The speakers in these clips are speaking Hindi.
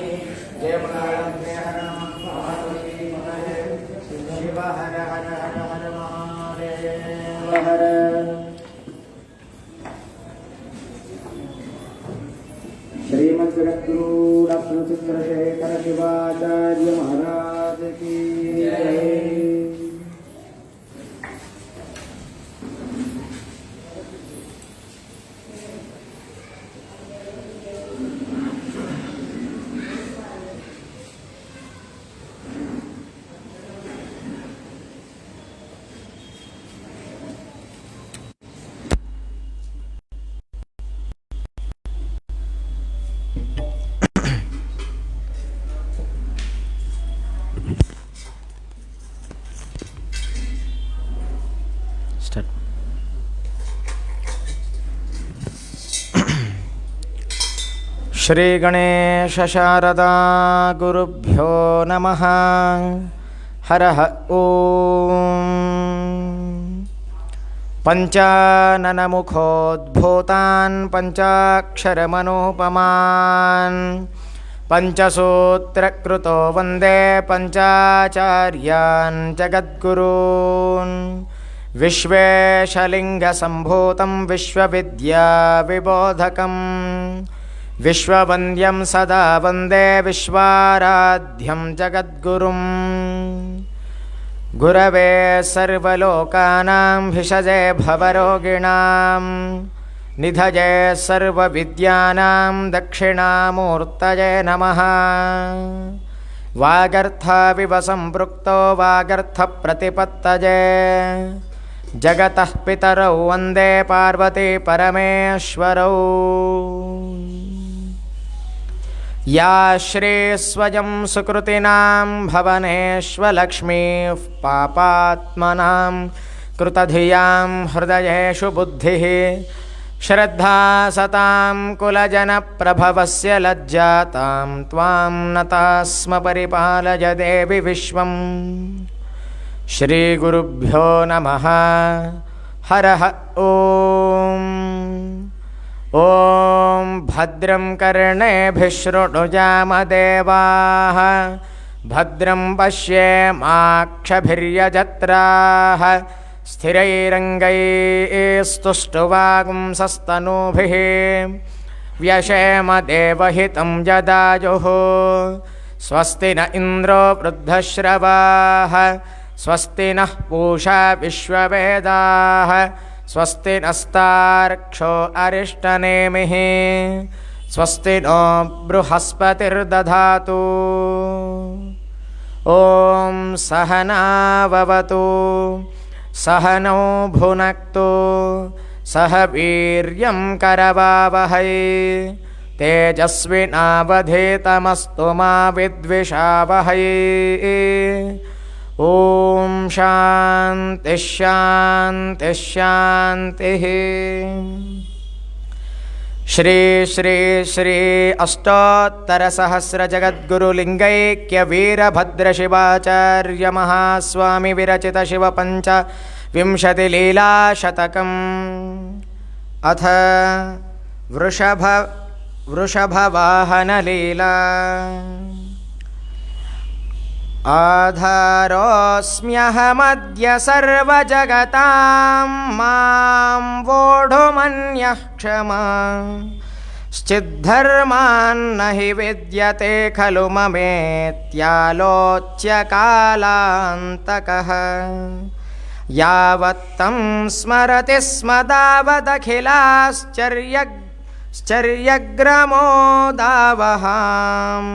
जय मंगलम जय हर महादेव शिव हर हर हर हर महादेव हर। श्रीमद् जगद्गुरु डॉक्टर चंद्रशेखर शिवाचार्य महाराज की जय। श्री गणेश शारदा गुरुभ्यो नमः। हरः ओम। पंचाननमुखोद्भूतान् पंचाक्षरमनोपमान् पंचसूत्रकृतो वन्दे पंचाचार्यान् जगद्गुरून्। विश्वेशलिङ्गसम्भूतं विश्वविद्याविबोधकम् विश्ववन्द्यं सदा वन्दे विश्वाराध्यं जगद्गुरुं। गुरवे सर्वलोकानां भिषजे भवरोगिणां निधये सर्वविद्यानां दक्षिणामूर्तये नमः। वागर्थाविव सम्पृक्तो वागर्थप्रतिपत्तये जगतः पितरौ वन्दे पार्वती परमेश्वरौ। या श्री स्वयं सुकृतिनां भवनेष्वलक्ष्मीः पापात्मनां कृतधियां हृदयेषु बुद्धिः श्रद्धा सतां कुलजनप्रभवस्य लज्जातां त्वां नतास्म परिपालय देवि विश्वम्। श्रीगुरुभ्यो नमः। हरः ओम। ओम भद्रं कर्णेभिः शृणुयामदेवाः भद्रं पश्येमाक्षभिर्यजत्राः स्थिरैरङ्गैस्तुष्टुवागुंसस्तनूभिः व्यशेम देवहितं यदायुः। स्वस्ति न इन्द्रो वृद्धश्रवाः स्वस्ति नः पूषा विश्ववेदाः स्वस्ति नस्तार्क्ष्यो अरिष्टनेमिः स्वस्ति नो बृहस्पतिर्दधातु। ॐ सहनाववतु सहनौ भुनक्तु सह वीर्यं करवावहै तेजस्विनावधीतमस्तु मा विद्विषावहै। ओम शांति शांति शांतिः। श्री श्री श्री अष्टोत्तर सहस्र जगद्गुरुलिंगैक्य वीरभद्र शिवाचार्य महास्वामी विरचित शिव पंचविंशति लीला शतकम्। अथ वृषभवाहन लीला। आधारोऽस्म्यहमद्य सर्वजगतां मां वोढुमन्यः क्षमा श्चिद्धर्मान्न हि विद्यते खलु ममेत्यालोच्य कालान्तकः। यावत्तं स्मरति स्म तावदखिलाश्चर्यग्रमोदावहाम्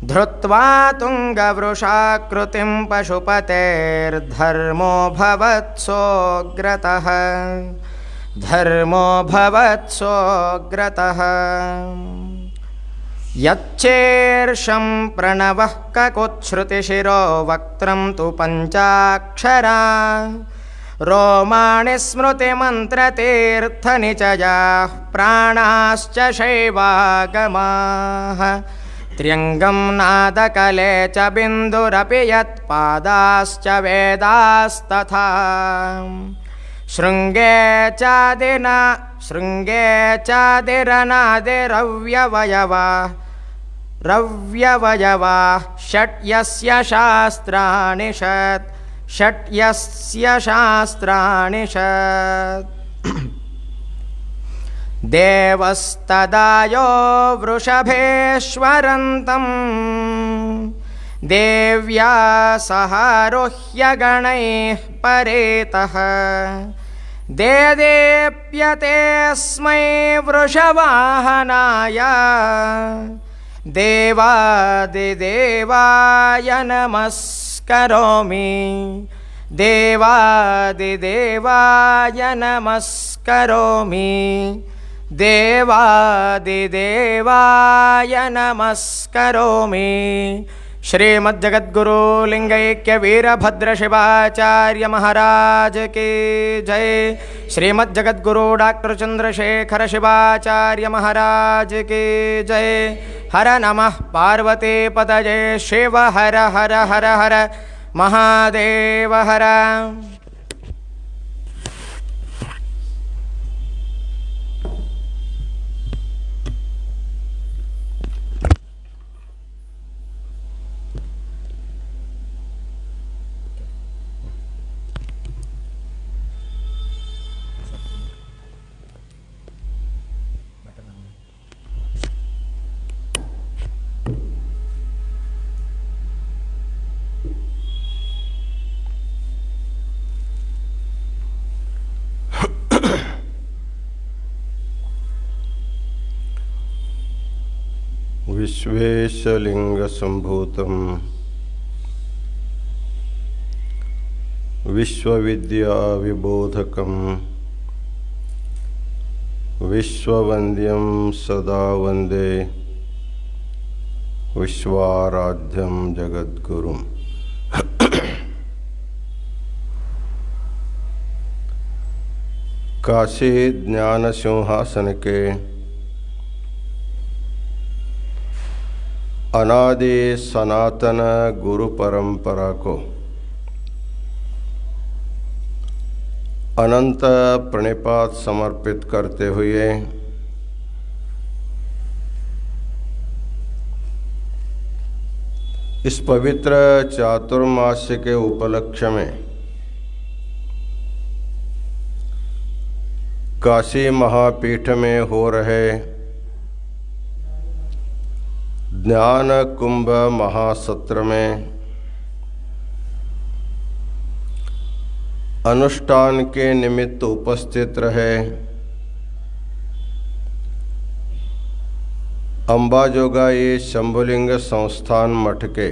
धृत्वा तुङ्गवृषाकृतिं पशुपतेर्धर्मो भवत्सोऽग्रतः धर्मो भवत्सोऽग्रतः। यच्चेर्षं प्रणवः ककुच्छ्रुतिशिरो वक्त्रं तु पञ्चाक्षरा रोमाणि स्मृतिमन्त्रतीर्थनिचयाः प्राणाश्च शैवागमाः। त्र्यङ्गं नादकले च बिन्दुरपि यत्पादाश्च वेदास्तथा शृङ्गे चादिरनादिरव्यवयवा रव्यवयवा षट्यस्य शास्त्राणि षट् षट्यस्य शास्त्राणि षट् देवस्तदायो वृषभेश्वरन्तम् देव्या सहारोह्य गणैः परेतः देदेप्यतेऽस्मै वृषवाहनाय देवादिदेवाय नमस्करोमि देवादिदेवाय नमस्करोमि देवादिदेवाय नमस्करोमि। श्रीमद्जगद्गुरु लिंगैक्य वीरभद्र शिवाचार्य महाराज की जय। श्रीमद्जगद्गुरु डॉक्टर चंद्रशेखर शिवाचार्य महाराज की जय। हर नमः पार्वती पतये शिव हर हर हर हर महादेव हर। विश्वेशलिंगसंभूतं विश्वविद्याविबोधकं विश्ववन्द्यं सदा वन्दे विश्वाराध्यं जगद्गुरुम्। काशी ज्ञान सिंहासन के अनादि सनातन गुरु परंपरा को अनंत प्रणिपात समर्पित करते हुए इस पवित्र चातुर्मास्य के उपलक्ष्य में काशी महापीठ में हो रहे ज्ञान कुंभ महासत्र में अनुष्ठान के निमित्त उपस्थित रहे अंबाजोगाई शंभुलिंग संस्थान मठ के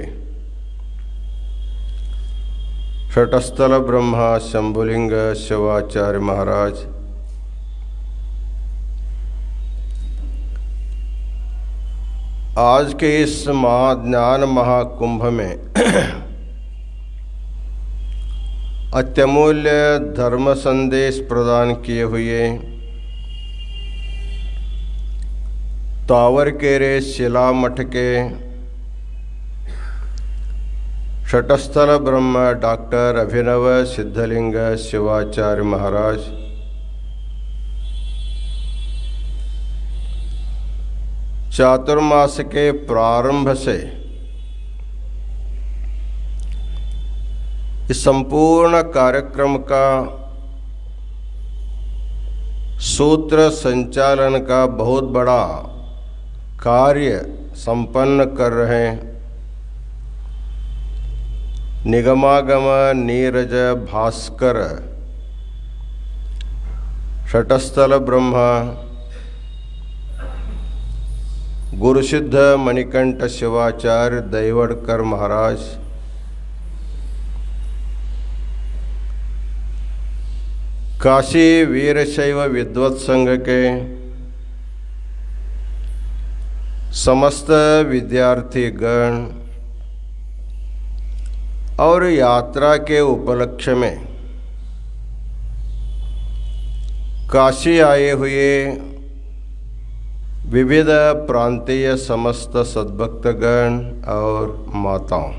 षटस्थल ब्रह्मा शंभुलिंग शिवाचार्य महाराज, आज के इस महाज्ञान महाकुंभ में अत्यमूल्य धर्म संदेश प्रदान किए हुए तावरकेरे शिला मठ के षटस्थल ब्रह्म डॉक्टर अभिनव सिद्धलिंग शिवाचार्य महाराज, चातुर्मास के प्रारंभ से इस संपूर्ण कार्यक्रम का सूत्र संचालन का बहुत बड़ा कार्य संपन्न कर रहे निगमागम नीरज भास्कर षटस्थल ब्रह्मा गुरुसिद्ध मणिकंठ शिवाचार्य दैवड़कर महाराज, काशी वीरशैव विद्वत संघ के समस्त विद्यार्थी गण और यात्रा के उपलक्ष्य में काशी आए हुए विविध प्रांतीय समस्त सद्भक्तगण और माताओं,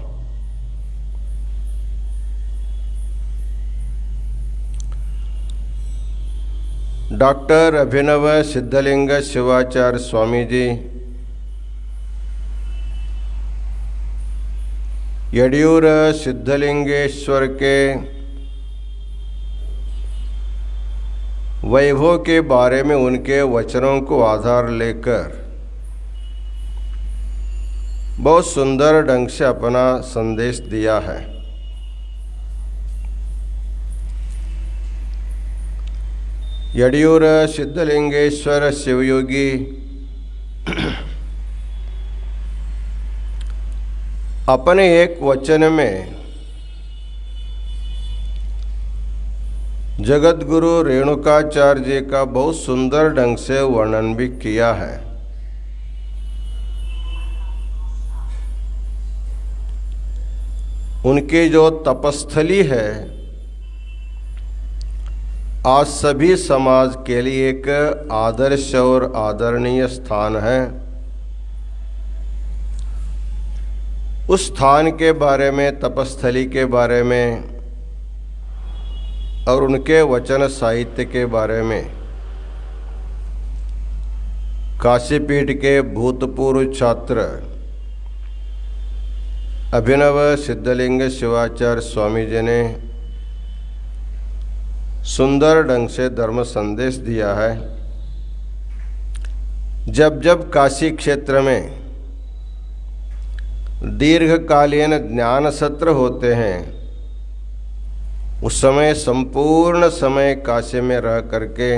डॉक्टर अभिनव सिद्धलिंग शिवाचार्य स्वामी जी यड्यूर सिद्धलिंगेश्वर के वैभव के बारे में उनके वचनों को आधार लेकर बहुत सुंदर ढंग से अपना संदेश दिया है। यड्यूर सिद्धलिंगेश्वर शिवयोगी अपने एक वचन में जगतगुरु रेणुकाचार्य जी का बहुत सुंदर ढंग से वर्णन भी किया है। उनकी जो तपस्थली है आज सभी समाज के लिए एक आदर्श और आदरणीय स्थान है। उस स्थान के बारे में, तपस्थली के बारे में और उनके वचन साहित्य के बारे में काशीपीठ के भूतपूर्व छात्र अभिनव सिद्धलिंग शिवाचार्य स्वामी जी ने सुंदर ढंग से धर्म संदेश दिया है। जब जब काशी क्षेत्र में दीर्घकालीन ज्ञान सत्र होते हैं उस समय संपूर्ण समय काशी में रह करके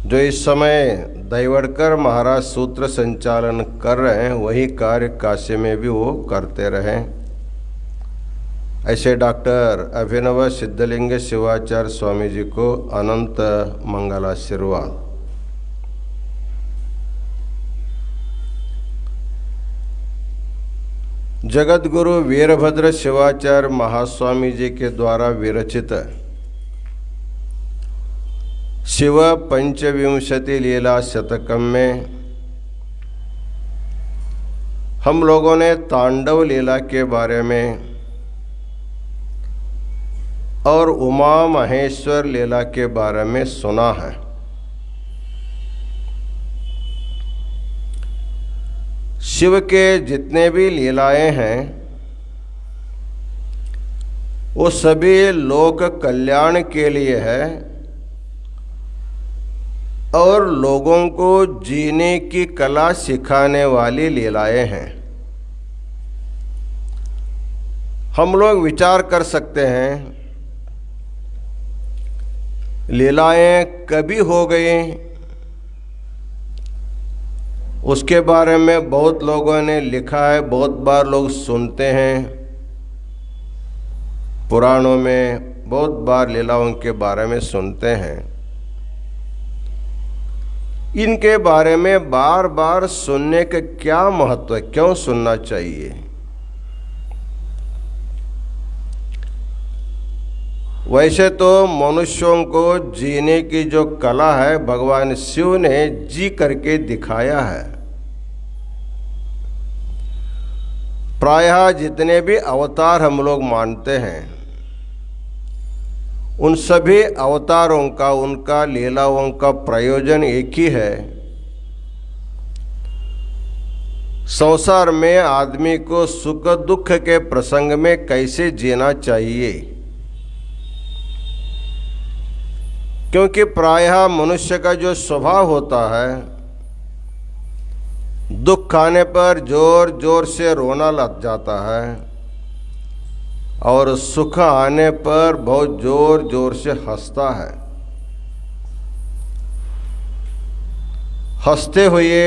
जो इस समय दैवड़कर महाराज सूत्र संचालन कर रहे हैं वही कार्य काशी में भी वो करते रहें। ऐसे डॉक्टर अभिनव सिद्धलिंग शिवाचार्य स्वामी जी को अनंत मंगलाशीर्वाद। जगतगुरु वीरभद्र शिवाचार्य महास्वामी जी के द्वारा विरचित शिव पंचविंशति लीला शतकम में हम लोगों ने तांडव लीला के बारे में और उमा महेश्वर लीला के बारे में सुना है। शिव के जितने भी लीलाएं हैं वो सभी लोक कल्याण के लिए है और लोगों को जीने की कला सिखाने वाली लीलाएं हैं। हम लोग विचार कर सकते हैं लीलाएं कभी हो गई, उसके बारे में बहुत लोगों ने लिखा है, बहुत बार लोग सुनते हैं। पुराणों में बहुत बार लीलाओं के बारे में सुनते हैं। इनके बारे में बार बार सुनने का क्या महत्व है, क्यों सुनना चाहिए? वैसे तो मनुष्यों को जीने की जो कला है भगवान शिव ने जी करके दिखाया है। प्रायः जितने भी अवतार हम लोग मानते हैं उन सभी अवतारों का, उनका लीलाओं का प्रयोजन एक ही है, संसार में आदमी को सुख दुख के प्रसंग में कैसे जीना चाहिए। क्योंकि प्रायः मनुष्य का जो स्वभाव होता है दुख आने पर जोर जोर से रोना लग जाता है और सुख आने पर बहुत जोर जोर से हंसता है। हंसते हुए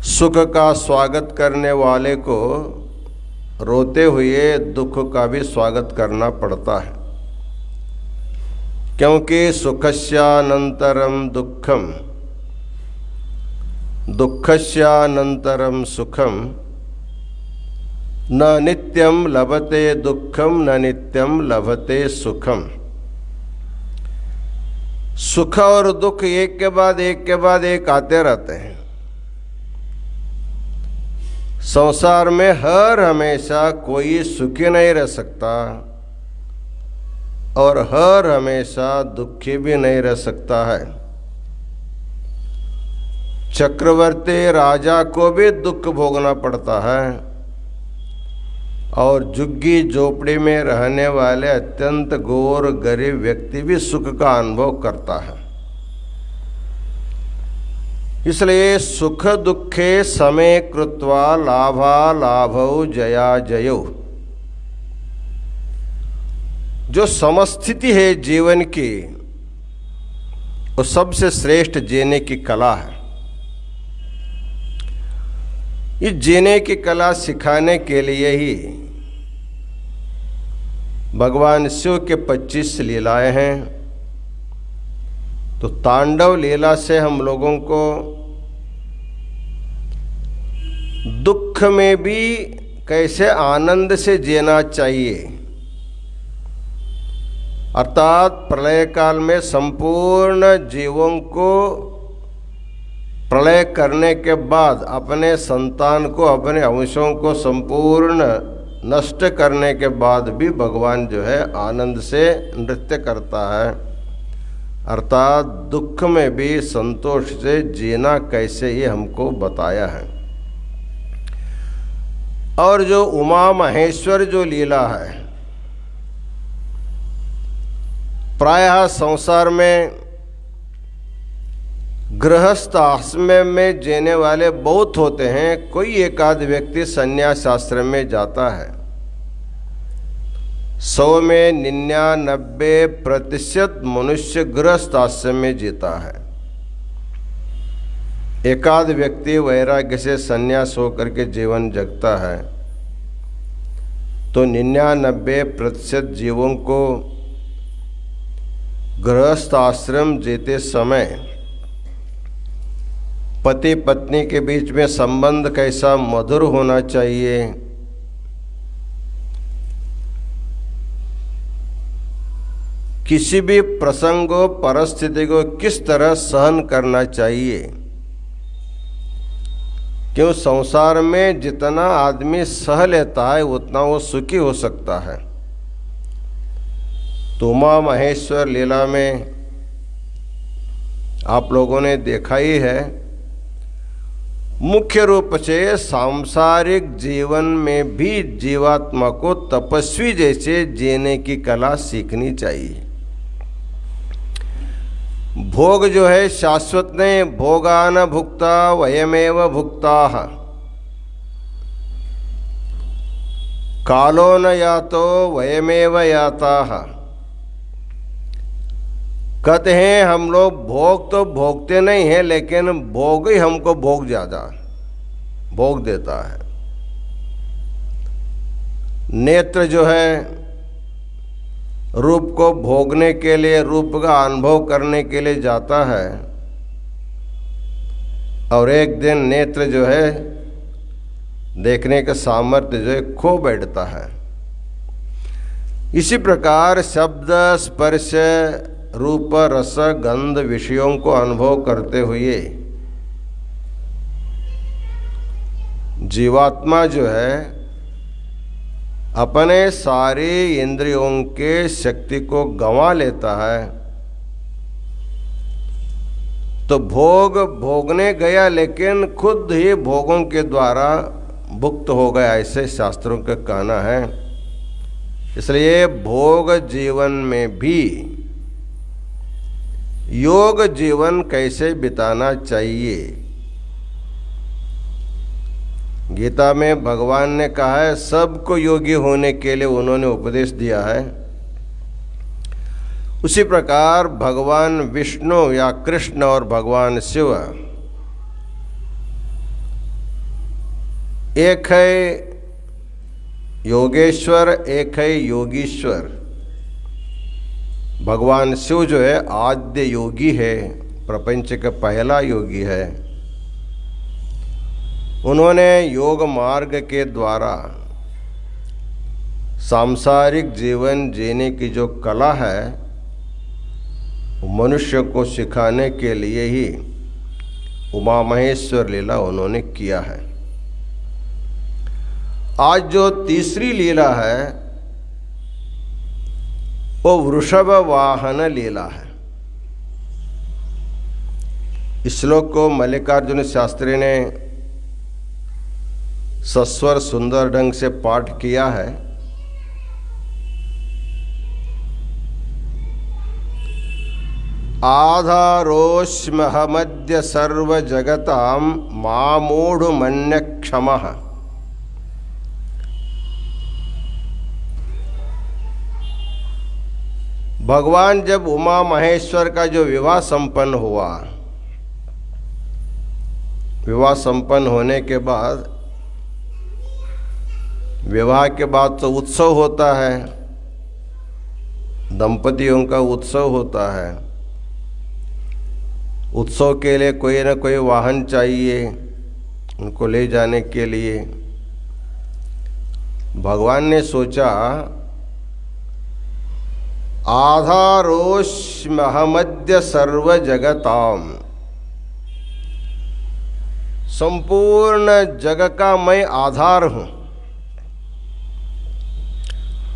सुख का स्वागत करने वाले को रोते हुए दुख का भी स्वागत करना पड़ता है। क्योंकि सुखस्यानंतरम दुखम, दुःखस्यानंतरम सुखम, न नित्यम लभते दुःखम न नित्यम लभते सुखम। सुख और दुख एक के बाद एक आते रहते हैं। संसार में हर हमेशा कोई सुखी नहीं रह सकता और हर हमेशा दुखी भी नहीं रह सकता है। चक्रवर्ती राजा को भी दुख भोगना पड़ता है और झुग्गी झोपड़ी में रहने वाले अत्यंत गौर गरीब व्यक्ति भी सुख का अनुभव करता है। इसलिए सुख दुखे समे कृत्वा लाभा लाभौ जया जयो, जो समस्थिति है जीवन की वो सबसे श्रेष्ठ जीने की कला है। इस जीने की कला सिखाने के लिए ही भगवान शिव के 25 लीलाएं हैं। तो तांडव लीला से हम लोगों को दुख में भी कैसे आनंद से जीना चाहिए, अर्थात प्रलय काल में संपूर्ण जीवों को प्रलय करने के बाद अपने संतान को, अपने अंशों को संपूर्ण नष्ट करने के बाद भी भगवान जो है आनंद से नृत्य करता है। अर्थात दुख में भी संतोष से जीना कैसे, ये हमको बताया है। और जो उमा महेश्वर जो लीला है, प्रायः संसार में गृहस्थ आश्रम में जीने वाले बहुत होते हैं। कोई एक आध व्यक्ति संन्यास आश्रम में जाता है। 100 में 99% मनुष्य गृहस्थ आश्रम में जीता है। एकाध व्यक्ति वैराग्य से संन्यास होकर के जीवन जगता है। तो 99% जीवों को गृहस्थ आश्रम जीते समय पति पत्नी के बीच में संबंध कैसा मधुर होना चाहिए, किसी भी प्रसंग को, परिस्थिति को किस तरह सहन करना चाहिए। क्यों संसार में जितना आदमी सह लेता है उतना वो सुखी हो सकता है। तो उमा महेश्वर लीला में आप लोगों ने देखा ही है, मुख्य रूप से सांसारिक जीवन में भी जीवात्मा को तपस्वी जैसे जीने की कला सीखनी चाहिए। भोग जो है शाश्वत नहीं, भोगान भुक्ता वयमेव भुक्ताः, कालो न यातो वयमेव याताः। कहते हैं हम लोग भोग तो भोगते नहीं हैं, लेकिन भोग ही हमको भोग ज्यादा भोग देता है। नेत्र जो है रूप को भोगने के लिए, रूप का अनुभव करने के लिए जाता है, और एक दिन नेत्र जो है देखने का सामर्थ्य जो है खो बैठता है। इसी प्रकार शब्द स्पर्श रूप रस गंध विषयों को अनुभव करते हुए जीवात्मा जो है अपने सारे इंद्रियों के शक्ति को गंवा लेता है। तो भोग भोगने गया लेकिन खुद ही भोगों के द्वारा भुक्त हो गया, ऐसे शास्त्रों का कहना है। इसलिए भोग जीवन में भी योग जीवन कैसे बिताना चाहिए। गीता में भगवान ने कहा है, सबको योगी होने के लिए उन्होंने उपदेश दिया है। उसी प्रकार भगवान विष्णु या कृष्ण और भगवान शिव एक है योगेश्वर, एक है योगीश्वर। भगवान शिव जो है आद्य योगी है, प्रपंच का पहला योगी है। उन्होंने योग मार्ग के द्वारा सांसारिक जीवन जीने की जो कला है मनुष्य को सिखाने के लिए ही उमा महेश्वर लीला उन्होंने किया है। आज जो तीसरी लीला है वो वृषभ वाहन लीला है। इस श्लोक को मल्लिकार्जुन शास्त्री ने सस्वर सुंदर ढंग से पाठ किया है। आधारोष्महमद्य सर्व जगताम मामूढ़ मन्य क्षमः। भगवान जब उमा महेश्वर का जो विवाह संपन्न हुआ, विवाह संपन्न होने के बाद, विवाह के बाद तो उत्सव होता है, दंपतियों का उत्सव होता है। उत्सव के लिए कोई ना कोई वाहन चाहिए उनको ले जाने के लिए। भगवान ने सोचा आधारोष्महमद्य सर्व जगताम, संपूर्ण जग का मैं आधार हूं,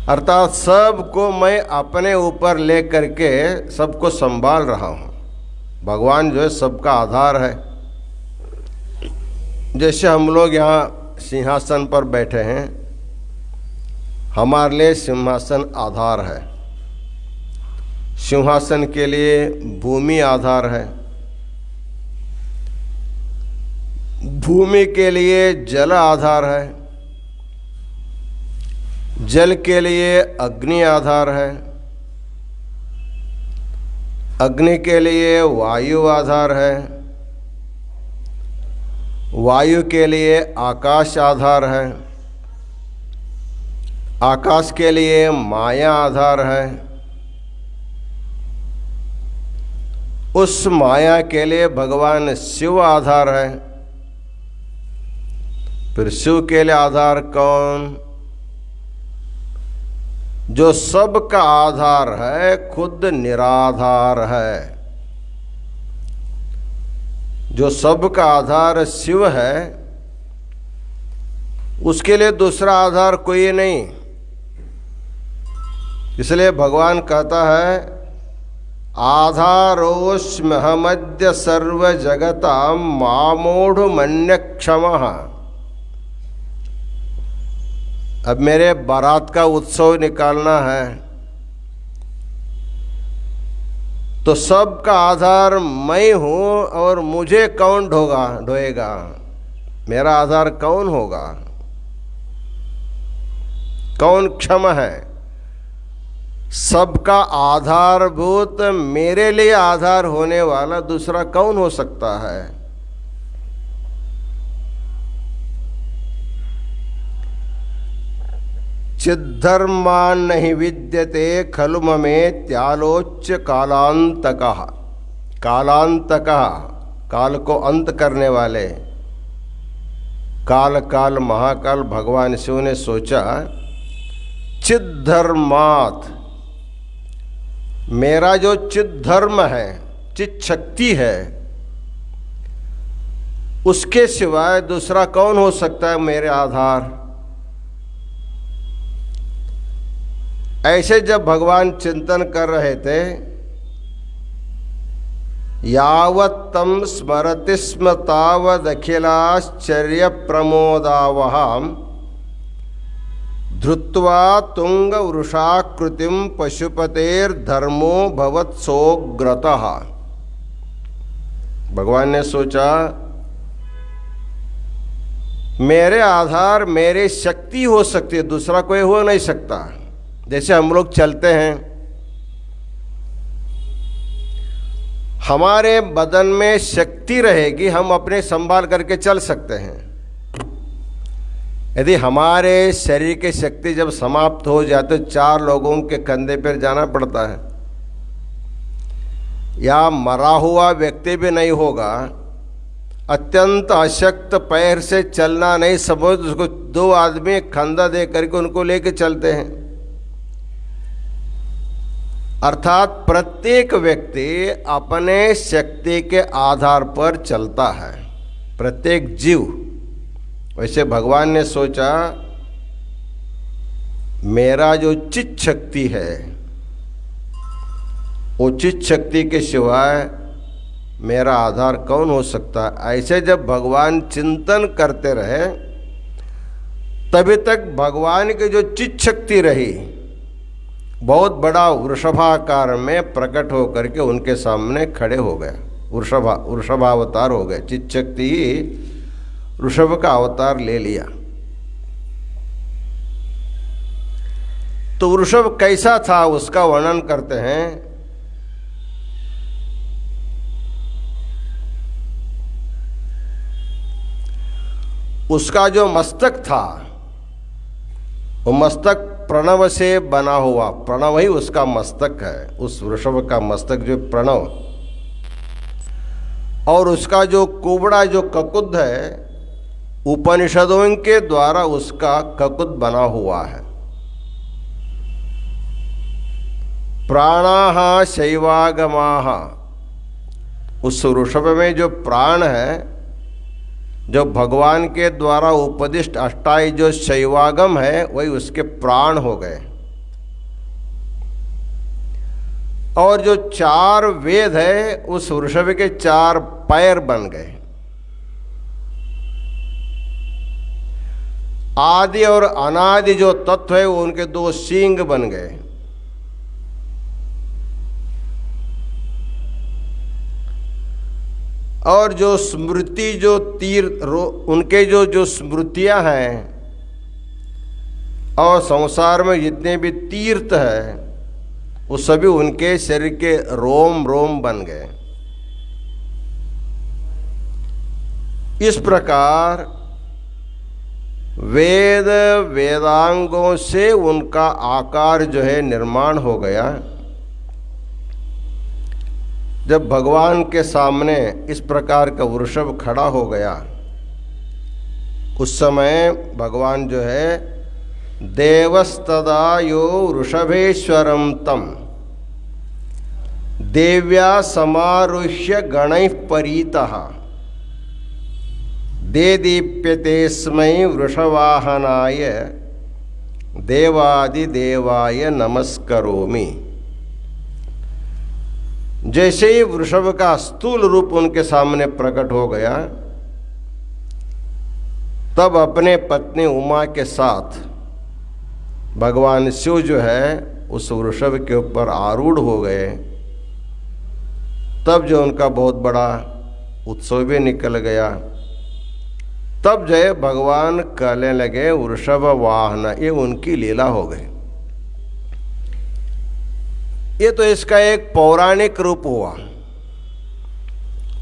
अर्थात सबको मैं अपने ऊपर ले करके सबको संभाल रहा हूं। भगवान जो है सबका आधार है। जैसे हम लोग यहाँ सिंहासन पर बैठे हैं, हमारे लिए सिंहासन आधार है। सिंहासन के लिए भूमि आधार है, भूमि के लिए जल आधार है, जल के लिए अग्नि आधार है, अग्नि के लिए वायु आधार है, वायु के लिए आकाश आधार है, आकाश के लिए माया आधार है, उस माया के लिए भगवान शिव आधार है। फिर शिव के लिए आधार कौन? जो सब का आधार है, खुद निराधार है। जो सब का आधार शिव है, उसके लिए दूसरा आधार कोई नहीं। इसलिए भगवान कहता है आधारोष्महमद्य सर्व जगताम मामूढ़ मन्य क्षमः। अब मेरे बारात का उत्सव निकालना है तो सबका आधार मैं हूँ, और मुझे कौन ढोएगा? मेरा आधार कौन होगा? कौन क्षम है? सबका आधारभूत मेरे लिए आधार होने वाला दूसरा कौन हो सकता है? चिद्धर्मान नहीं विद्यते खलु ममे त्यालोच्य कालांतकः। कालांतकः, काल को अंत करने वाले, काल काल महाकाल भगवान शिव ने सोचा चिद्धर्मात्, मेरा जो चिद्धर्म है, चित शक्ति है, उसके सिवाय दूसरा कौन हो सकता है मेरे आधार? ऐसे जब भगवान चिंतन कर रहे थे, यावत् तं स्मरति स्म तावदखिलाश्चर्य प्रमोदावहां धृत्वा तुंग वृषाकृतिं पशुपतेर्धर्मो भवत्सोग्रतः। भगवान ने सोचा मेरे आधार मेरी शक्ति हो सकती है, दूसरा कोई हो नहीं सकता। जैसे हम लोग चलते हैं, हमारे बदन में शक्ति रहेगी, हम अपने संभाल करके चल सकते हैं। यदि हमारे शरीर की शक्ति जब समाप्त हो जाए तो 4 लोगों के कंधे पर जाना पड़ता है, या मरा हुआ व्यक्ति भी नहीं होगा, अत्यंत अशक्त पैर से चलना नहीं समझ, उसको 2 आदमी कंधा दे करके उनको लेके चलते हैं। अर्थात प्रत्येक व्यक्ति अपने शक्ति के आधार पर चलता है, प्रत्येक जीव। वैसे भगवान ने सोचा मेरा जो चित शक्ति है, वो चित शक्ति के सिवाय मेरा आधार कौन हो सकता है। ऐसे जब भगवान चिंतन करते रहे तभी तक भगवान की जो चित शक्ति रही बहुत बड़ा वृषभाकार में प्रकट होकर के उनके सामने खड़े हो गए। वृषभावतार हो गए। चित शक्ति ही वृषभ का अवतार ले लिया। तो वृषभ कैसा था उसका वर्णन करते हैं। उसका जो मस्तक था वो मस्तक प्रणव से बना हुआ, प्रणव ही उसका मस्तक है। उस वृषभ का मस्तक जो प्रणव, और उसका जो कुबड़ा जो ककुद है उपनिषदों के द्वारा उसका ककुद बना हुआ है। प्राणाः शैवागमाः, उस वृषभ में जो प्राण है, जो भगवान के द्वारा उपदिष्ट अष्टाई जो शैवागम है वही उसके प्राण हो गए। और जो 4 वेद है उस वृषभ के 4 पैर बन गए। आदि और अनादि जो तत्व है वो उनके 2 सींग बन गए। और जो स्मृति जो तीर उनके जो स्मृतियां हैं और संसार में जितने भी तीर्थ है वो सभी उनके शरीर के रोम रोम बन गए। इस प्रकार वेद वेदांगों से उनका आकार जो है निर्माण हो गया। जब भगवान के सामने इस प्रकार का वृषभ खड़ा हो गया उस समय भगवान जो है देवस्तदा यो वृषभेश्वरम तम देव्या समारुह्य गणैः परीतः दे दीप्यते स्मै वृषवाहनाय देवादिदेवाय नमस्करोमि। जैसे ही वृषभ का स्थूल रूप उनके सामने प्रकट हो गया तब अपने पत्नी उमा के साथ भगवान शिव जो है उस वृषभ के ऊपर आरूढ़ हो गए। तब जो उनका बहुत बड़ा उत्सव भी निकल गया। तब जो है भगवान कहने लगे वृषभ वाहन, ये उनकी लीला हो गई। ये तो इसका एक पौराणिक रूप हुआ।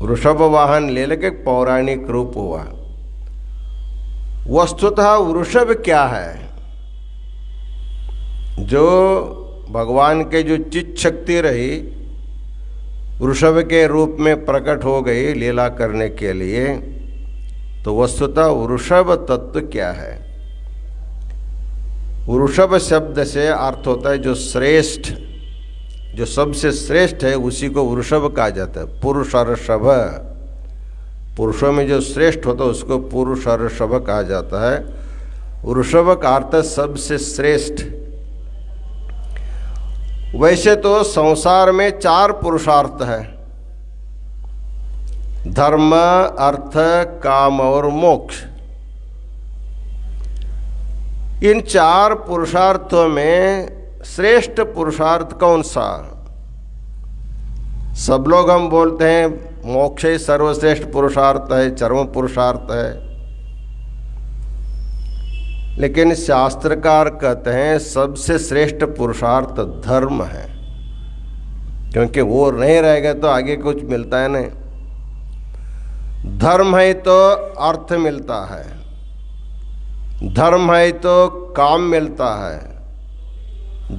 वृषभ वाहन ले लेके पौराणिक रूप हुआ। वस्तुतः वृषभ क्या है? जो भगवान के जो चित शक्ति रही वृषभ के रूप में प्रकट हो गई लीला करने के लिए, तो वस्तुतः वृषभ तत्व क्या है? वृषभ शब्द से अर्थ होता है जो श्रेष्ठ, जो सबसे श्रेष्ठ है उसी को वृषभ कहा जाता है। पुरुषर्षभ, पुरुषों में जो श्रेष्ठ होता है उसको पुरुषर्षभ कहा जाता है। वृषभ का अर्थ सबसे श्रेष्ठ। वैसे तो संसार में 4 पुरुषार्थ है, धर्म अर्थ काम और मोक्ष। इन 4 पुरुषार्थों में श्रेष्ठ पुरुषार्थ कौन सा? सब लोग हम बोलते हैं मोक्ष ही सर्वश्रेष्ठ पुरुषार्थ है, चरम पुरुषार्थ है, लेकिन शास्त्रकार कहते हैं सबसे श्रेष्ठ पुरुषार्थ धर्म है, क्योंकि वो नहीं रहेगा तो आगे कुछ मिलता है नहीं। धर्म है तो अर्थ मिलता है, धर्म है तो काम मिलता है,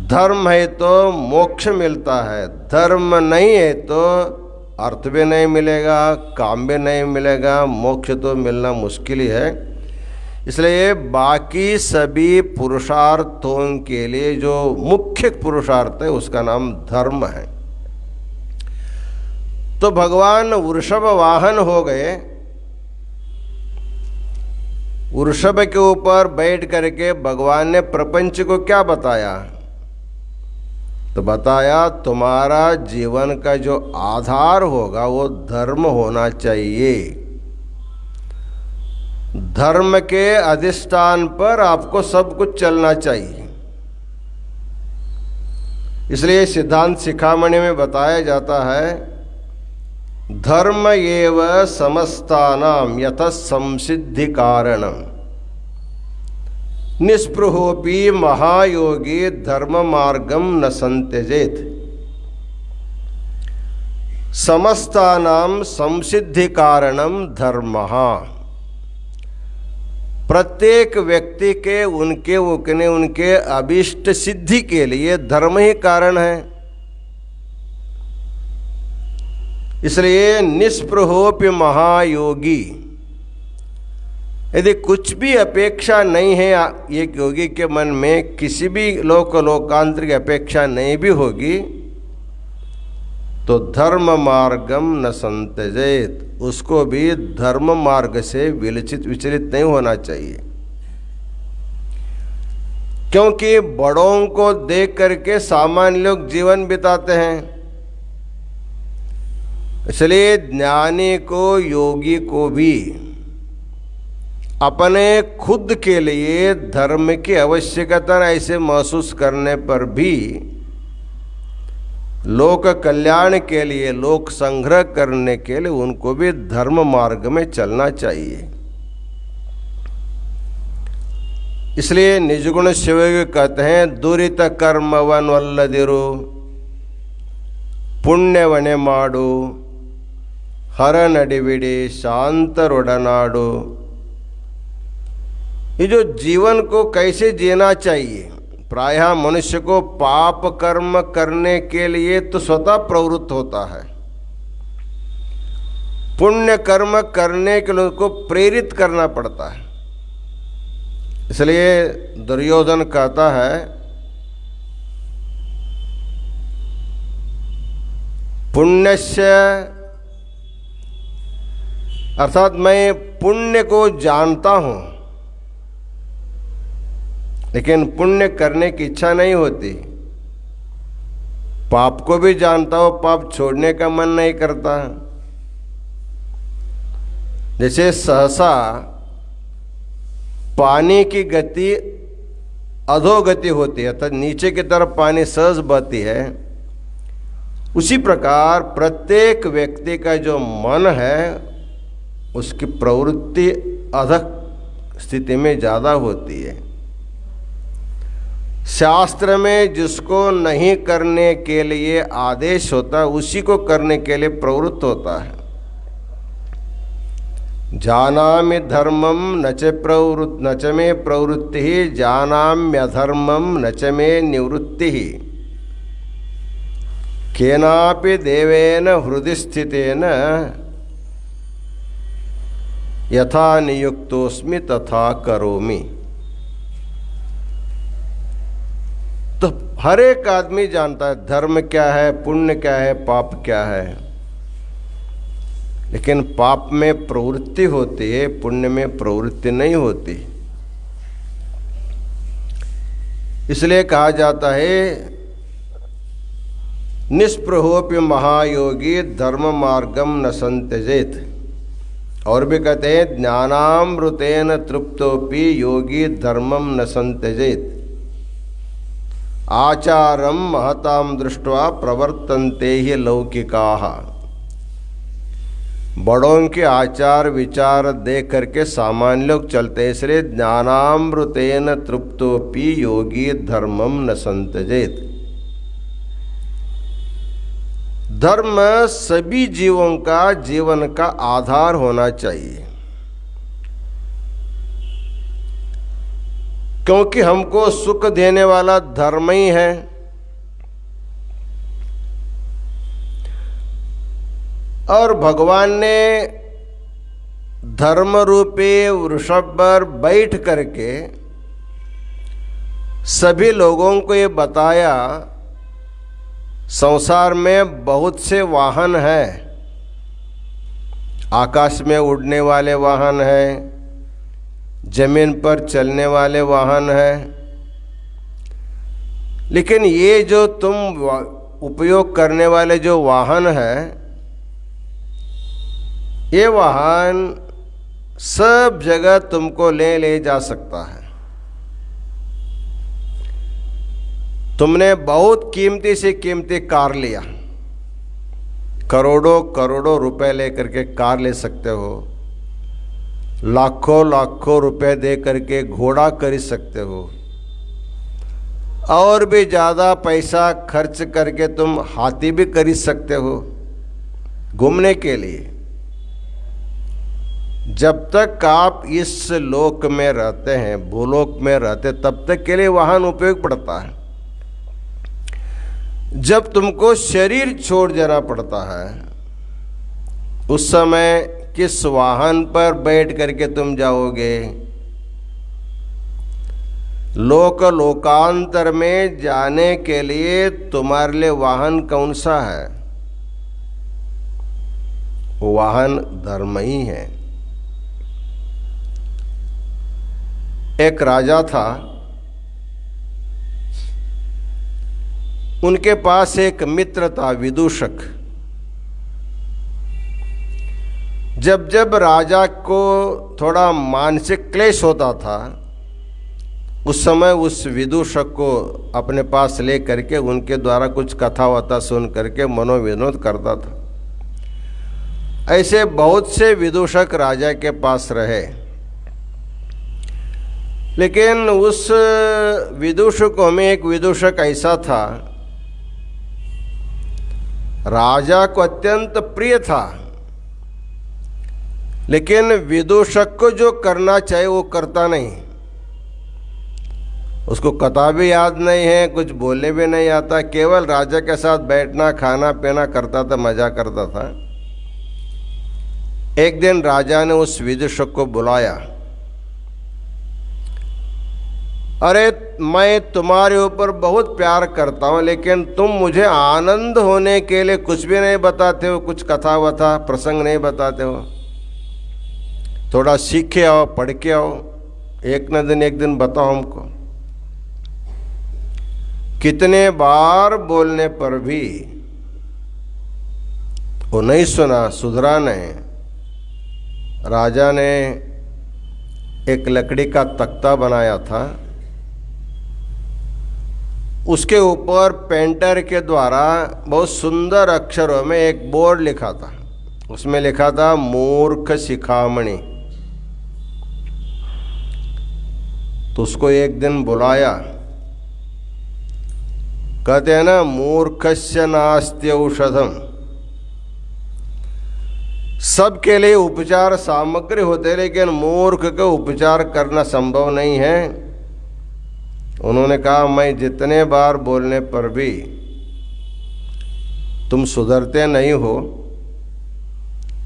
धर्म है तो मोक्ष मिलता है। धर्म नहीं है तो अर्थ भी नहीं मिलेगा, काम भी नहीं मिलेगा, मोक्ष तो मिलना मुश्किल ही है। इसलिए बाकी सभी पुरुषार्थों के लिए जो मुख्य पुरुषार्थ है उसका नाम धर्म है। तो भगवान वृषभ वाहन हो गए। वृषभ के ऊपर बैठ करके भगवान ने प्रपंच को क्या बताया तो बताया तुम्हारा जीवन का जो आधार होगा वो धर्म होना चाहिए। धर्म के अधिष्ठान पर आपको सब कुछ चलना चाहिए। इसलिए सिद्धांत शिखामणि में बताया जाता है, धर्म एव समस्तानां यतः संसिद्धि कारणम निस्पृहोपि महायोगी धर्म मार्गम न संत्यजेत। समस्तानां संसिद्धि कारणम धर्मः। प्रत्येक व्यक्ति के उनके अभीष्ट सिद्धि के लिए धर्म ही कारण है। इसलिए निस्पृहोपि महायोगी, यदि कुछ भी अपेक्षा नहीं है एक योगी के मन में, किसी भी लोकांतर की अपेक्षा नहीं भी होगी, तो धर्म मार्गम न संत्यजेत, उसको भी धर्म मार्ग से विचलित नहीं होना चाहिए। क्योंकि बड़ों को देख करके सामान्य लोग जीवन बिताते हैं। इसलिए ज्ञानी को, योगी को भी अपने खुद के लिए धर्म की आवश्यकता ऐसे महसूस करने पर भी लोक कल्याण के लिए, लोक संग्रह करने के लिए उनको भी धर्म मार्ग में चलना चाहिए। इसलिए निजगुण शिवयोग कहते हैं, दुरित कर्म वल्लदिरु पुण्यवने माडु हर नडिबिडी शांतरೊಡನಾಡು। ये जो जीवन को कैसे जीना चाहिए, प्रायः मनुष्य को पाप कर्म करने के लिए तो स्वतः प्रवृत्त होता है, पुण्य कर्म करने के लिए उनको प्रेरित करना पड़ता है। इसलिए दुर्योधन कहता है, पुण्यस्य, अर्थात मैं पुण्य को जानता हूं लेकिन पुण्य करने की इच्छा नहीं होती, पाप को भी जानता हूं, पाप छोड़ने का मन नहीं करता। जैसे सहसा पानी की गति अधोगति होती है, अर्थात नीचे की तरफ पानी सहज बहती है, उसी प्रकार प्रत्येक व्यक्ति का जो मन है उसकी प्रवृत्ति अधः स्थिति में ज़्यादा होती है। शास्त्र में जिसको नहीं करने के लिए आदेश होता है उसी को करने के लिए प्रवृत्त होता है। जानामि धर्मम न च मे प्रवृत्ति जानाम्यधर्मम न च मे निवृत्ति केनापि देवेन हृदि स्थितेन यथा नियुक्तोस्मि तथा करोमि। तो हर एक आदमी जानता है धर्म क्या है, पुण्य क्या है, पाप क्या है, लेकिन पाप में प्रवृत्ति होती है, पुण्य में प्रवृत्ति नहीं होती। इसलिए कहा जाता है, निस्पृहोपि महायोगी धर्म मार्गम न संत्यजेत। और भी कहते हैं, ज्ञानामृतेन तृप्तोपि योगी धर्मम न संत्यजेत। आचारम महताम दृष्ट्वा प्रवर्तन्ते ही लौकिकाः। बड़ों के आचार विचार देख करके सामान्य लोग चलते हैं। इसलिए ज्ञानामृतेन तृप्तोपि योगी धर्मम न संत्यजेत। धर्म सभी जीवों का जीवन का आधार होना चाहिए, क्योंकि हमको सुख देने वाला धर्म ही है। और भगवान ने धर्म रूपी वृषभ पर बैठ करके सभी लोगों को ये बताया, संसार में बहुत से वाहन हैं, आकाश में उड़ने वाले वाहन हैं, जमीन पर चलने वाले वाहन हैं, लेकिन ये जो तुम उपयोग करने वाले जो वाहन है, ये वाहन सब जगह तुमको ले जा सकता है। तुमने बहुत कीमती से कीमती कार लिया, करोड़ों करोड़ों रुपए लेकर के कार ले सकते हो, लाखों लाखों रुपए दे करके घोड़ा खरीद सकते हो, और भी ज़्यादा पैसा खर्च करके तुम हाथी भी खरीद सकते हो घूमने के लिए। जब तक आप इस लोक में रहते हैं, भूलोक में रहते, तब तक के लिए वाहन उपयोग पड़ता है। जब तुमको शरीर छोड़ जाना पड़ता है, उस समय किस वाहन पर बैठ करके तुम जाओगे? लोकांतर में जाने के लिए तुम्हारे लिए वाहन कौन सा है? वाहन धर्म ही है। एक राजा था, उनके पास एक मित्र था, विदूषक। जब जब राजा को थोड़ा मानसिक क्लेश होता था, उस समय उस विदूषक को अपने पास ले करके उनके द्वारा कुछ कथा वथा सुन करके मनोविनोद करता था। ऐसे बहुत से विदूषक राजा के पास रहे, लेकिन उस विदूषकों में एक विदूषक ऐसा था, राजा को अत्यंत प्रिय था, लेकिन विदूषक को जो करना चाहिए वो करता नहीं। उसको कथा भी याद नहीं है, कुछ बोलने भी नहीं आता, केवल राजा के साथ बैठना, खाना पीना करता था, मजा करता था। एक दिन राजा ने उस विदूषक को बुलाया, अरे मैं तुम्हारे ऊपर बहुत प्यार करता हूँ, लेकिन तुम मुझे आनंद होने के लिए कुछ भी नहीं बताते हो, कुछ कथा वथा प्रसंग नहीं बताते हो। थोड़ा सीख के आओ, पढ़ के आओ, एक दिन बताओ हमको। कितने बार बोलने पर भी वो नहीं सुना, सुधरा नहीं। राजा ने एक लकड़ी का तख्ता बनाया था, उसके ऊपर पेंटर के द्वारा बहुत सुंदर अक्षरों में एक बोर्ड लिखा था। उसमें लिखा था मूर्ख शिखामणि। तो उसको एक दिन बुलाया, कहते हैं ना, मूर्खस्य नास्ति औषधम। सबके लिए उपचार सामग्री होते, लेकिन मूर्ख को उपचार करना संभव नहीं है। उन्होंने कहा, मैं जितने बार बोलने पर भी तुम सुधरते नहीं हो,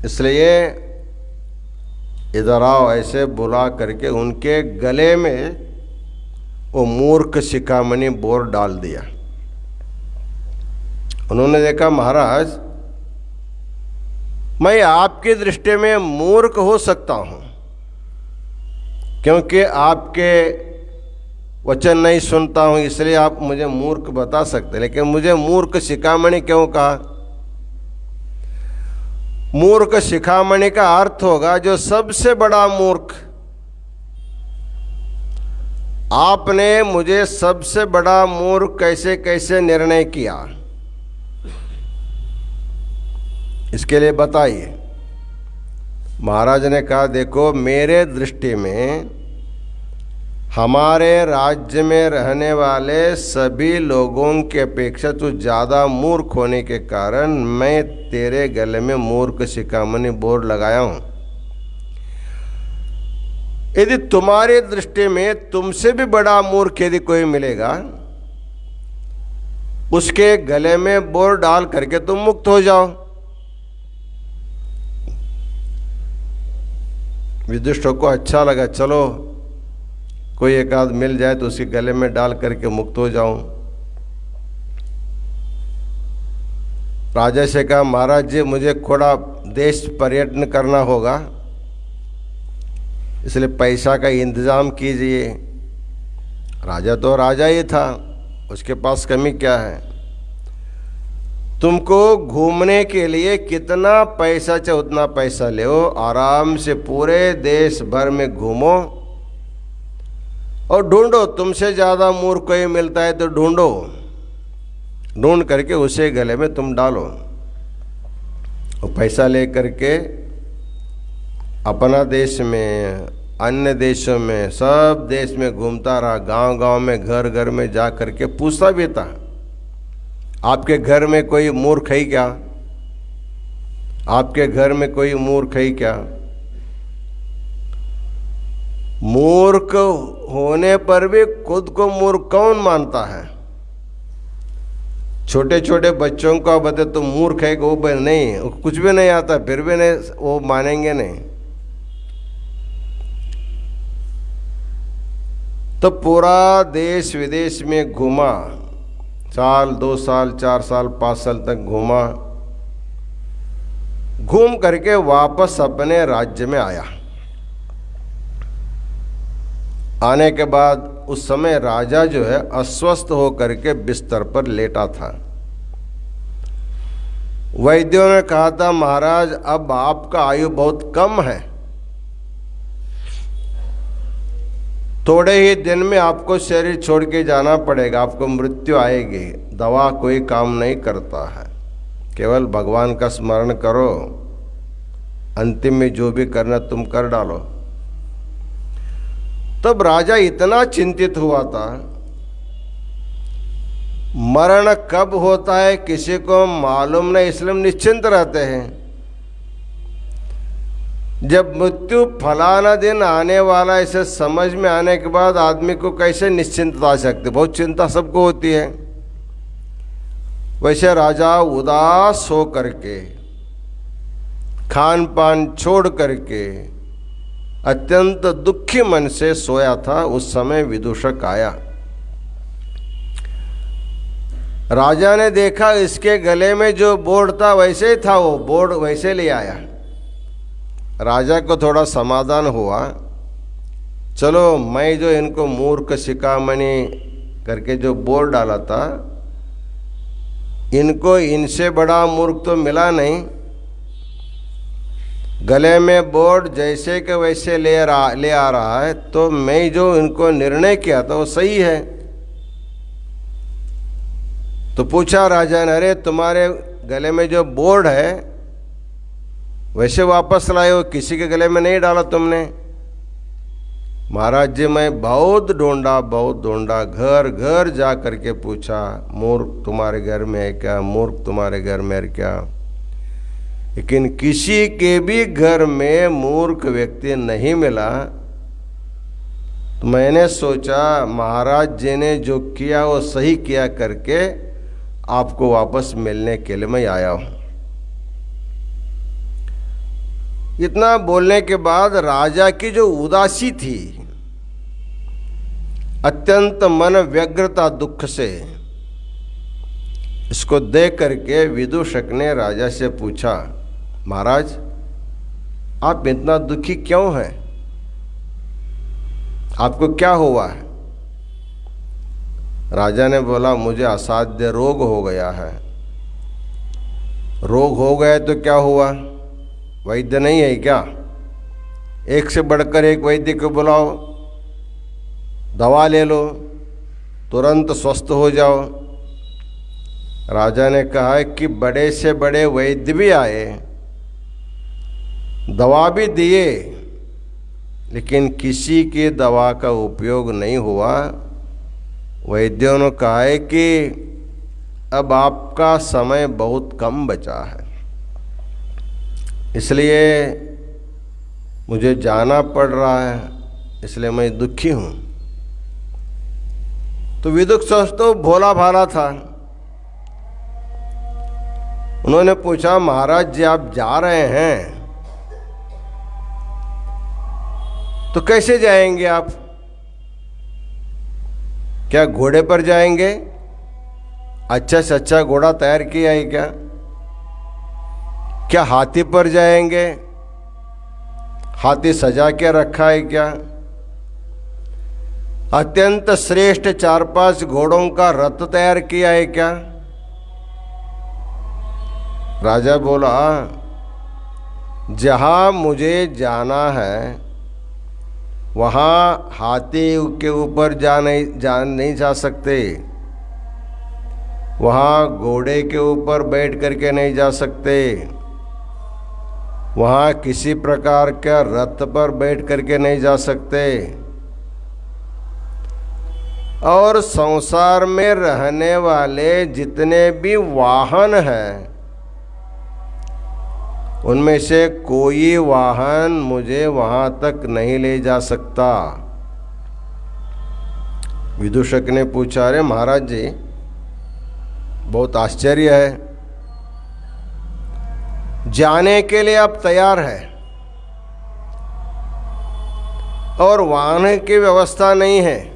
इसलिए इधर आओ। ऐसे बुला करके उनके गले में वो मूर्ख शिखामणि बोर डाल दिया। उन्होंने देखा, महाराज मैं आपकी दृष्टि में मूर्ख हो सकता हूं, क्योंकि आपके वचन नहीं सुनता हूं, इसलिए आप मुझे मूर्ख बता सकते, लेकिन मुझे मूर्ख शिखामणि क्यों कहा? मूर्ख शिखामणि का अर्थ होगा जो सबसे बड़ा मूर्ख। आपने मुझे सबसे बड़ा मूर्ख कैसे कैसे निर्णय किया, इसके लिए बताइए। महाराज ने कहा, देखो मेरे दृष्टि में हमारे राज्य में रहने वाले सभी लोगों की अपेक्षा तो ज़्यादा मूर्ख होने के कारण मैं तेरे गले में मूर्ख शिखामणि बोर्ड लगाया हूँ। यदि तुम्हारी दृष्टि में तुमसे भी बड़ा मूर्ख यदि कोई मिलेगा, उसके गले में बोर्ड डाल करके तुम मुक्त हो जाओ। विदुषकों को अच्छा लगा, चलो कोई एक आध मिल जाए तो उसके गले में डाल करके मुक्त हो जाऊं। राजा से कहा, महाराज जी मुझे थोड़ा देश पर्यटन करना होगा, इसलिए पैसा का इंतजाम कीजिए। राजा तो राजा ही था, उसके पास कमी क्या है? तुमको घूमने के लिए कितना पैसा चाहे उतना पैसा ले, आराम से पूरे देश भर में घूमो और ढूंढो, तुमसे ज़्यादा मूर्ख कोई मिलता है तो ढूंढो, ढूंढ करके उसे गले में तुम डालो और पैसा ले करके अपना देश में, अन्य देशों में, सब देश में घूमता रहा, गांव गांव में, घर घर में जा करके पूछता भी था, आपके घर में कोई मूर्ख है क्या? आपके घर में कोई मूर्ख है क्या? मूर्ख होने पर भी खुद को मूर्ख कौन मानता है? छोटे छोटे बच्चों को बता तो मूर्ख है कि वो नहीं, कुछ भी नहीं आता, फिर भी नहीं, वो मानेंगे नहीं। तो पूरा देश विदेश में घूमा, साल 2 साल 4 साल 5 साल तक घूमा, घूम करके वापस अपने राज्य में आया। आने के बाद उस समय राजा जो है अस्वस्थ होकर के बिस्तर पर लेटा था। वैद्यों ने कहा था, महाराज अब आपका आयु बहुत कम है, थोड़े ही दिन में आपको शरीर छोड़ के जाना पड़ेगा, आपको मृत्यु आएगी, दवा कोई काम नहीं करता है, केवल भगवान का स्मरण करो, अंतिम में जो भी करना तुम कर डालो। तब राजा इतना चिंतित हुआ था, मरण कब होता है किसी को मालूम नहीं, इसलिए निश्चिंत रहते हैं। जब मृत्यु फलाना दिन आने वाला इसे समझ में आने के बाद आदमी को कैसे निश्चिंतता आ सकती, बहुत चिंता सबको होती है। वैसे राजा उदास हो करके, खान पान छोड़ करके, अत्यंत दुखी मन से सोया था। उस समय विदूषक आया। राजा ने देखा इसके गले में जो बोर्ड था वैसे ही था, वो बोर्ड वैसे ले आया। राजा को थोड़ा समाधान हुआ, चलो मैं जो इनको मूर्ख शिखामणि करके जो बोर्ड डाला था, इनको इनसे बड़ा मूर्ख तो मिला नहीं। गले में बोर्ड जैसे के वैसे ले आ रहा है, तो मैं जो इनको निर्णय किया था वो सही है। तो पूछा राजा ने, अरे तुम्हारे गले में जो बोर्ड है वैसे वापस लाए हो, किसी के गले में नहीं डाला तुमने। महाराज जी मैं बहुत ढूंढा, घर घर जा करके पूछा, मूर्ख तुम्हारे घर में है क्या, मूर्ख तुम्हारे घर में है क्या, लेकिन किसी के भी घर में मूर्ख व्यक्ति नहीं मिला। तो मैंने सोचा महाराज जी ने जो किया वो सही किया करके आपको वापस मिलने के लिए मैं आया हूं। इतना बोलने के बाद राजा की जो उदासी थी, अत्यंत मन व्यग्रता दुख से, इसको देख करके विदूषक ने राजा से पूछा, महाराज आप इतना दुखी क्यों हैं, आपको क्या हुआ है? राजा ने बोला, मुझे असाध्य रोग हो गया है। रोग हो गया तो क्या हुआ, वैद्य नहीं है क्या? एक से बढ़कर एक वैद्य को बुलाओ, दवा ले लो, तुरंत स्वस्थ हो जाओ। राजा ने कहा कि बड़े से बड़े वैद्य भी आए, दवा भी दिए, लेकिन किसी की दवा का उपयोग नहीं हुआ। वैद्यों ने कहा है कि अब आपका समय बहुत कम बचा है, इसलिए मुझे जाना पड़ रहा है, इसलिए मैं दुखी हूँ। तो विदूषक तो भोला भाला था, उन्होंने पूछा, महाराज जी आप जा रहे हैं तो कैसे जाएंगे आप? क्या घोड़े पर जाएंगे? अच्छा से अच्छा घोड़ा तैयार किया है क्या? क्या हाथी पर जाएंगे? हाथी सजा के रखा है क्या? अत्यंत श्रेष्ठ 4-5 घोड़ों का रथ तैयार किया है क्या? राजा बोला, जहाँ मुझे जाना है वहाँ हाथी के ऊपर जा नहीं जा सकते, वहाँ घोड़े के ऊपर बैठ करके नहीं जा सकते, वहाँ किसी प्रकार का रथ पर बैठ करके नहीं जा सकते। और संसार में रहने वाले जितने भी वाहन हैं उनमें से कोई वाहन मुझे वहां तक नहीं ले जा सकता। विदूषक ने पूछा, अरे महाराज जी, बहुत आश्चर्य है, जाने के लिए आप तैयार हैं और वाहन की व्यवस्था नहीं है।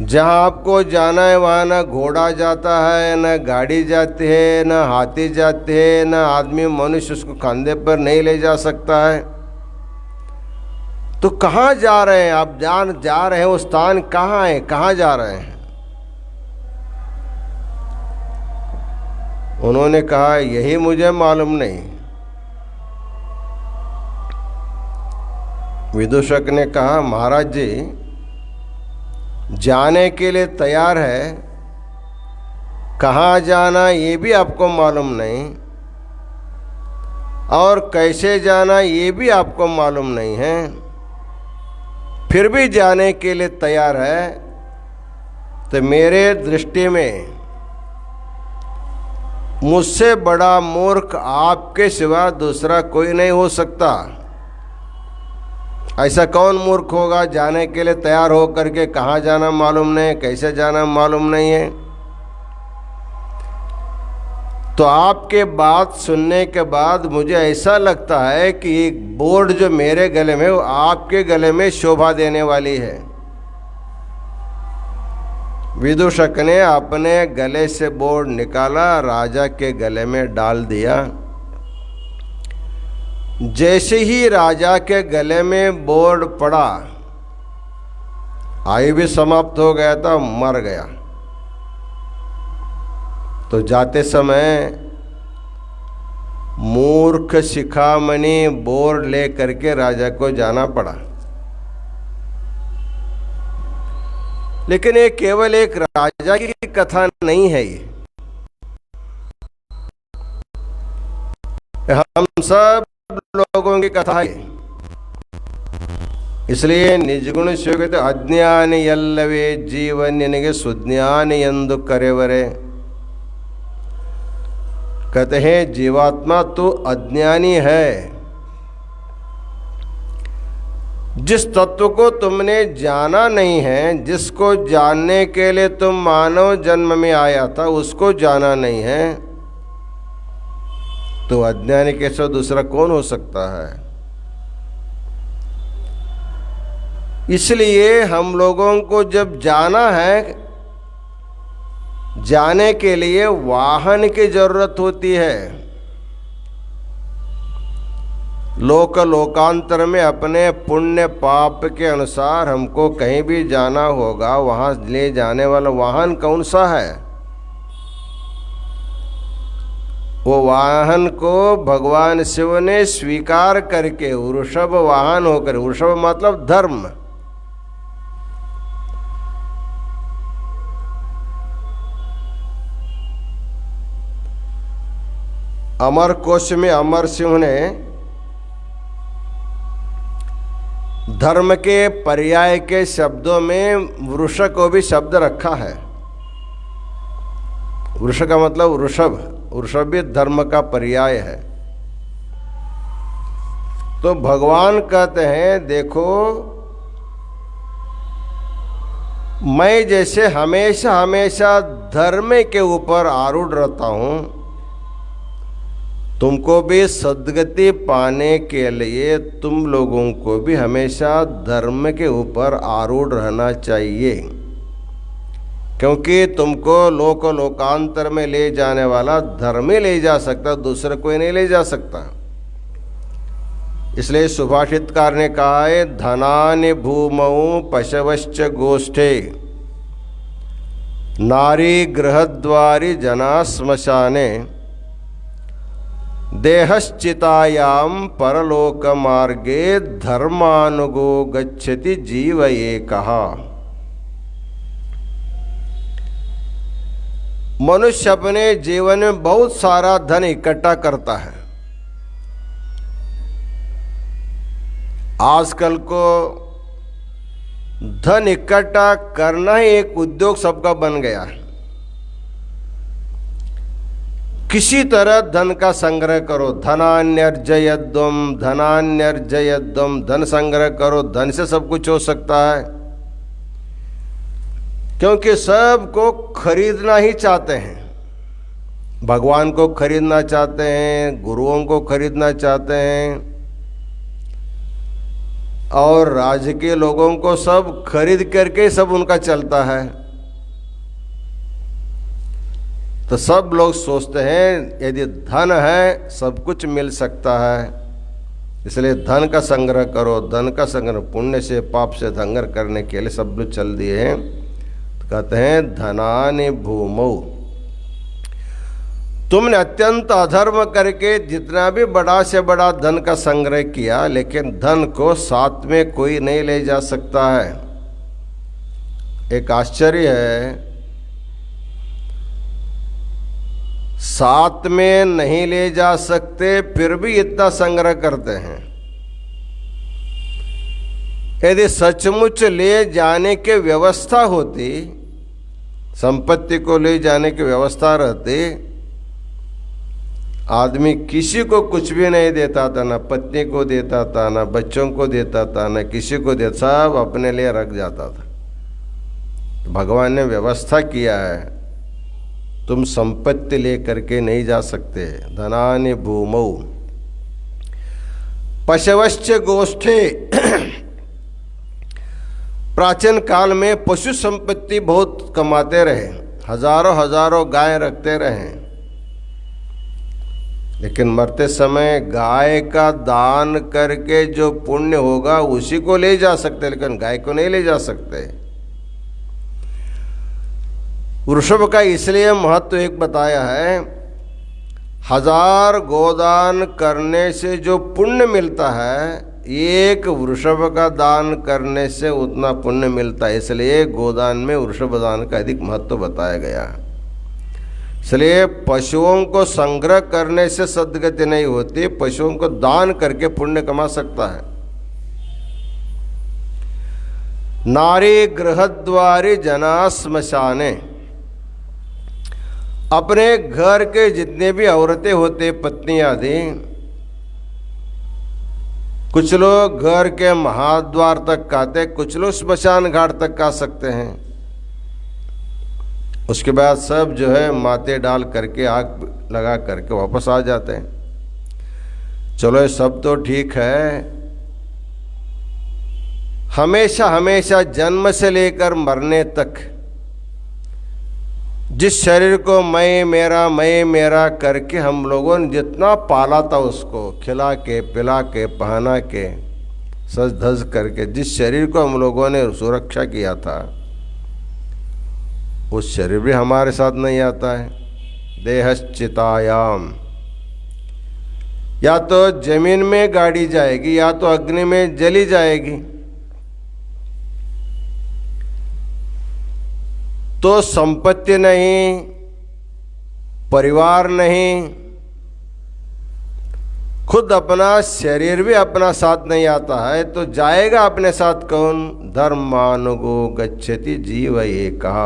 जहाँ आपको जाना है वहाँ न घोड़ा जाता है, न गाड़ी जाती है, न हाथी जाते हैं, न आदमी मनुष्य उसको कंधे पर नहीं ले जा सकता है। तो कहाँ जा रहे हैं आप? जा रहे हैं, वो स्थान कहाँ है, कहाँ जा रहे हैं? उन्होंने कहा, यही मुझे मालूम नहीं। विदूषक ने कहा, महाराज जी, जाने के लिए तैयार है, कहाँ जाना ये भी आपको मालूम नहीं और कैसे जाना ये भी आपको मालूम नहीं है, फिर भी जाने के लिए तैयार है। तो मेरे दृष्टि में मुझसे बड़ा मूर्ख आपके सिवा दूसरा कोई नहीं हो सकता। ऐसा कौन मूर्ख होगा जाने के लिए तैयार हो करके कहाँ जाना मालूम नहीं, कैसे जाना मालूम नहीं है? तो आपके बात सुनने के बाद मुझे ऐसा लगता है कि एक बोर्ड जो मेरे गले में वो आपके गले में शोभा देने वाली है। विदूषक ने अपने गले से बोर्ड निकाला, राजा के गले में डाल दिया। जैसे ही राजा के गले में बोर्ड पड़ा, आयु भी समाप्त हो गया था, मर गया। तो जाते समय मूर्ख शिखामणि बोर्ड ले करके राजा को जाना पड़ा। लेकिन ये केवल एक राजा की कथा नहीं है, ये हम सब लोगों की कथा है। इसलिए निजगुण शिव कहते, अज्ञान यल्लवे जीवन निनगे सुज्ञान यंदु करेवरे। कहते हैं, जीवात्मा तो अज्ञानी है। जिस तत्व को तुमने जाना नहीं है, जिसको जानने के लिए तुम मानव जन्म में आया था, उसको जाना नहीं है, तो अज्ञानी के सिवा दूसरा कौन हो सकता है? इसलिए हम लोगों को जब जाना है, जाने के लिए वाहन की जरूरत होती है। लोकांतर में अपने पुण्य पाप के अनुसार हमको कहीं भी जाना होगा, वहां ले जाने वाला वाहन कौन सा है? वो वाहन को भगवान शिव ने स्वीकार करके वृषभ वाहन होकर, वृषभ मतलब धर्म, अमर कोश में अमर सिंह ने धर्म के पर्याय के शब्दों में वृष को भी शब्द रखा है। वृष का मतलब वृषभ, वृषभ भी धर्म का पर्याय है। तो भगवान कहते हैं, देखो मैं जैसे हमेशा हमेशा धर्म के ऊपर आरूढ़ रहता हूं, तुमको भी सद्गति पाने के लिए तुम लोगों को भी हमेशा धर्म के ऊपर आरूढ़ रहना चाहिए, क्योंकि तुमको लोकांतर में ले जाने वाला धर्म ही ले जा सकता, दूसरा कोई नहीं ले जा सकता। इसलिए सुभाषितकार ने कहा है, धनानि भूमौ पशवश्च गोष्ठे नारी गृहद्वारि जना श्मशाने देहश्चितायाम परलोक मार्गे धर्मानुगो गच्छति जीव एकः। मनुष्य अपने जीवन में बहुत सारा धन इकट्ठा करता है। आजकल को धन इकट्ठा करना ही एक उद्योग सबका बन गया है। किसी तरह धन का संग्रह करो, धनान्यर्जयध्वम धनान्यर्जयध्वम, धन संग्रह करो, धन से सब कुछ हो सकता है। क्योंकि सबको खरीदना ही चाहते हैं, भगवान को खरीदना चाहते हैं, गुरुओं को खरीदना चाहते हैं, और राज्य के लोगों को सब खरीद करके सब उनका चलता है। तो सब लोग सोचते हैं यदि धन है सब कुछ मिल सकता है, इसलिए धन का संग्रह करो। धन का संग्रह पुण्य से पाप से संग्रह करने के लिए सब लोग चल दिए हैं। तो कहते हैं धनानि भूमौ, तुमने अत्यंत अधर्म करके जितना भी बड़ा से बड़ा धन का संग्रह किया, लेकिन धन को साथ में कोई नहीं ले जा सकता है। एक आश्चर्य है, साथ में नहीं ले जा सकते फिर भी इतना संग्रह करते हैं। यदि सचमुच ले जाने की व्यवस्था होती, संपत्ति को ले जाने की व्यवस्था रहती, आदमी किसी को कुछ भी नहीं देता था, ना पत्नी को देता था, ना बच्चों को देता था, ना किसी को देता, सब अपने लिए रख जाता था। तो भगवान ने व्यवस्था किया है, तुम संपत्ति लेकर के नहीं जा सकते। धनानि भूमौ पशवश्च गोष्ठे, प्राचीन काल में पशु संपत्ति बहुत कमाते रहे, हजारों हजारों गाय रखते रहे, लेकिन मरते समय गाय का दान करके जो पुण्य होगा उसी को ले जा सकते, लेकिन गाय को नहीं ले जा सकते। वृषभ का इसलिए महत्व एक बताया है, 1000 गोदान करने से जो पुण्य मिलता है, एक वृषभ का दान करने से उतना पुण्य मिलता है। इसलिए गोदान में वृषभ दान का अधिक महत्व बताया गया है। इसलिए पशुओं को संग्रह करने से सद्गति नहीं होती, पशुओं को दान करके पुण्य कमा सकता है। नारी गृहद्वारि जना श्मशाने, अपने घर के जितने भी औरतें होते, पत्नी आदि, कुछ लोग घर के महाद्वार तक आते, कुछ लोग श्मशान घाट तक आ सकते हैं। उसके बाद सब जो है माथे डाल करके आग लगा करके वापस आ जाते हैं। चलो ये सब तो ठीक है, हमेशा हमेशा जन्म से लेकर मरने तक जिस शरीर को मैं मेरा करके हम लोगों ने जितना पाला था, उसको खिला के पिला के पहना के सज धज करके जिस शरीर को हम लोगों ने सुरक्षा किया था, उस शरीर भी हमारे साथ नहीं आता है। देहश्चितायाम, या तो जमीन में गाड़ी जाएगी या तो अग्नि में जली जाएगी। तो संपत्ति नहीं, परिवार नहीं, खुद अपना शरीर भी अपना साथ नहीं आता है, तो जाएगा अपने साथ कौन? धर्मानुगो गच्छति जीव एकः।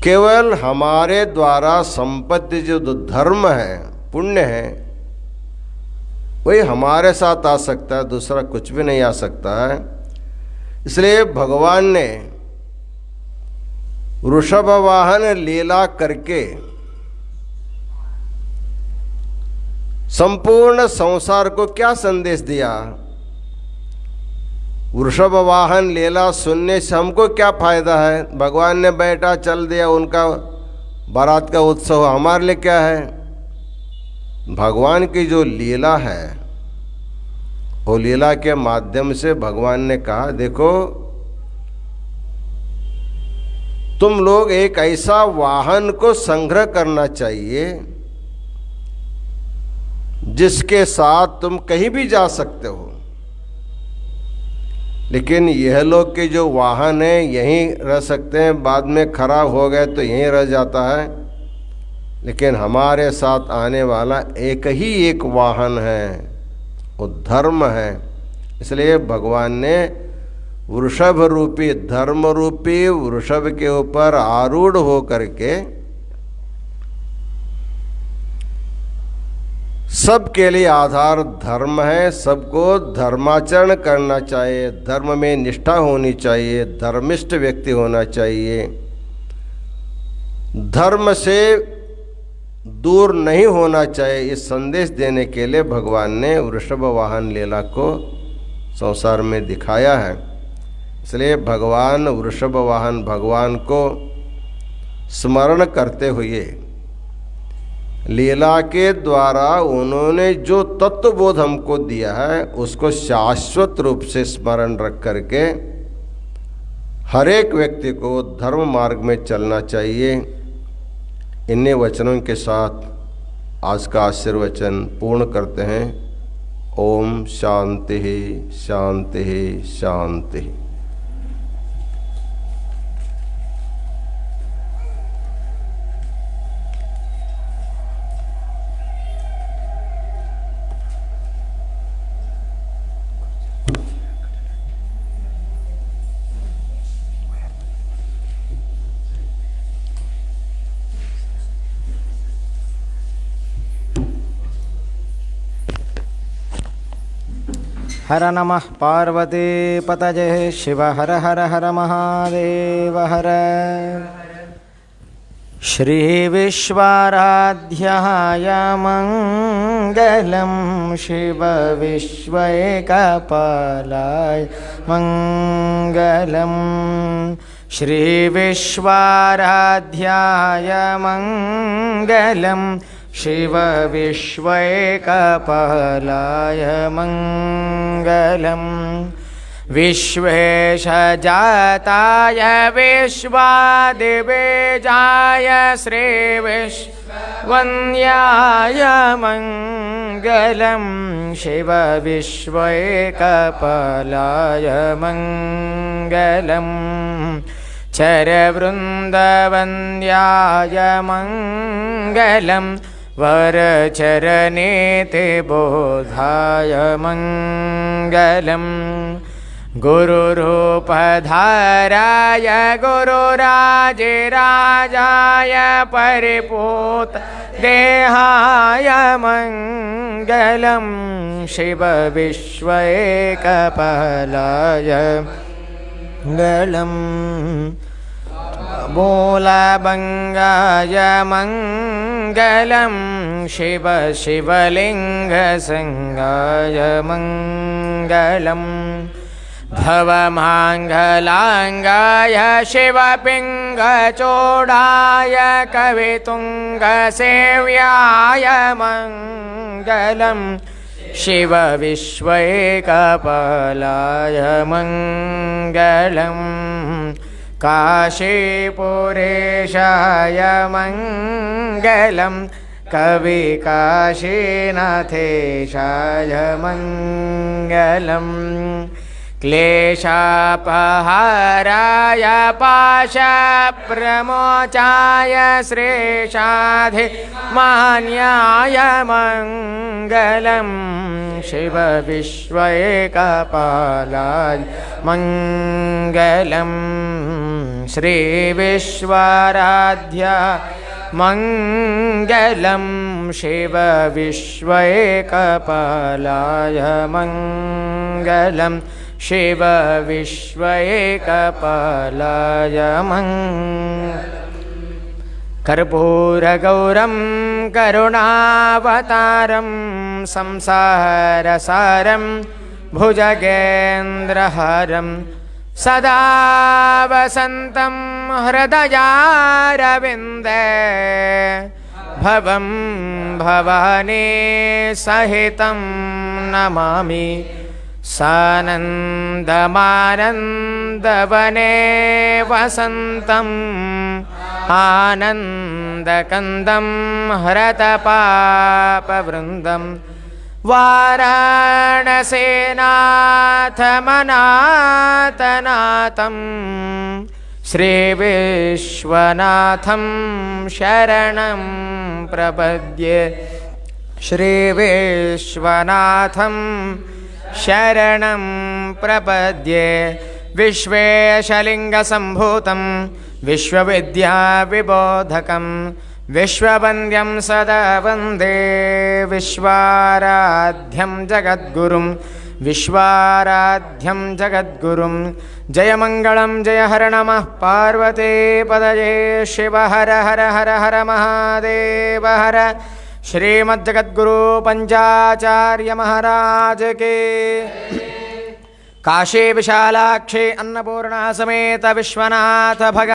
केवल हमारे द्वारा संपत्ति जो धर्म है, पुण्य है, वही हमारे साथ आ सकता है, दूसरा कुछ भी नहीं आ सकता है। इसलिए भगवान ने वृषभ वाहन लीला करके संपूर्ण संसार को क्या संदेश दिया? वृषभ वाहन लीला सुनने से हमको क्या फायदा है? भगवान ने बैठा चल दिया, उनका बारात का उत्सव, हमारे लिए क्या है? भगवान की जो लीला है वो लीला के माध्यम से भगवान ने कहा, देखो तुम लोग एक ऐसा वाहन को संग्रह करना चाहिए जिसके साथ तुम कहीं भी जा सकते हो। लेकिन यह लोग के जो वाहन है यहीं रह सकते हैं, बाद में खराब हो गए तो यहीं रह जाता है। लेकिन हमारे साथ आने वाला एक ही एक वाहन है, वो धर्म है। इसलिए भगवान ने वृषभ रूपी, धर्म रूपी वृषभ के ऊपर आरूढ़ हो करके सबके लिए आधार धर्म है, सबको धर्माचरण करना चाहिए, धर्म में निष्ठा होनी चाहिए, धर्मिष्ठ व्यक्ति होना चाहिए, धर्म से दूर नहीं होना चाहिए। इस संदेश देने के लिए भगवान ने वृषभ वाहन लीला को संसार में दिखाया है। इसलिए भगवान वृषभ वाहन भगवान को स्मरण करते हुए लीला के द्वारा उन्होंने जो तत्वबोध हमको दिया है उसको शाश्वत रूप से स्मरण रख करके हर एक व्यक्ति को धर्म मार्ग में चलना चाहिए। इन्हीं वचनों के साथ आज का आशीर्वचन पूर्ण करते हैं। ओम शांति शांति शांति। हर नमः पार्वती पतये शिव हर हर हर महादेव हर। श्री विश्वाराध्याय मंगलम शिव विश्व एकपालाय मंगलम। श्री विश्वाराध्याय मंगलम शिव विश्व एकपालाय मंगलम। विश्वेशजाताय विश्वादिबीजाय श्री विश्ववन्द्याय मंगलम। शिव विश्व एकपालाय मंगलम। चरवृन्दवन्द्याय मंगलम। वरचरणेते बोधाय मंगलम। गुरुरूपधाराय गुरुराजिराजाय परिपूत देहाय मंगलम। शिव विश्व एकपालाय मंगलम। मूलभंगाय मंगलम। शिव शिवलिंग संगाय मंगलम। भवमांगलांगाय शिव पिंगचूड़ाय कवितुंग सेव्याय मंगलम। शिव विश्व एकपालाय मंगलम। काशीपुरेशाय मंगलम। कवि काशीनाथेशाय मंगलम। क्लेशापहाराय पाशप्रमोचाय श्रेषाधिमान्याय मंगलम। शिव विश्व एकपालाय मंगलम। श्री विश्वाराध्या मंगलम। शिव विश्व एकपालाय मंगलम। शिव विश्व एकपालाय मंगलम। कर्पूरगौरं करुणावतारं संसारसारं भुजगेन्द्रहारं सदा वसन्तं हृदयारविन्दे भवं भवानी सहितं नमामि सानन्दमानन्दवने वसन्तम् आनन्दकन्दं हरतपापवृन्दं वाराणसीनाथमनाथनाथं श्रीविश्वनाथं शरणं प्रपद्ये श्रीविश्वनाथं शरणं प्रपद्ये विश्वेशलिङ्गसम्भूतं विश्वविद्याविबोधकं विश्ववन्द्यं सदा वन्दे विश्वाराध्यं जगद्गुरुं विश्वाराध्यं जगद्गुरुं जयमङ्गलं जय हर नमः पार्वतीपदये शिव हर हर हर हर महादेव हर श्रीमद्जगद्गुरु पंचाचार्य महाराज के काशी विशालाक्षी अन्नपूर्णा समेत विश्वनाथ भगवान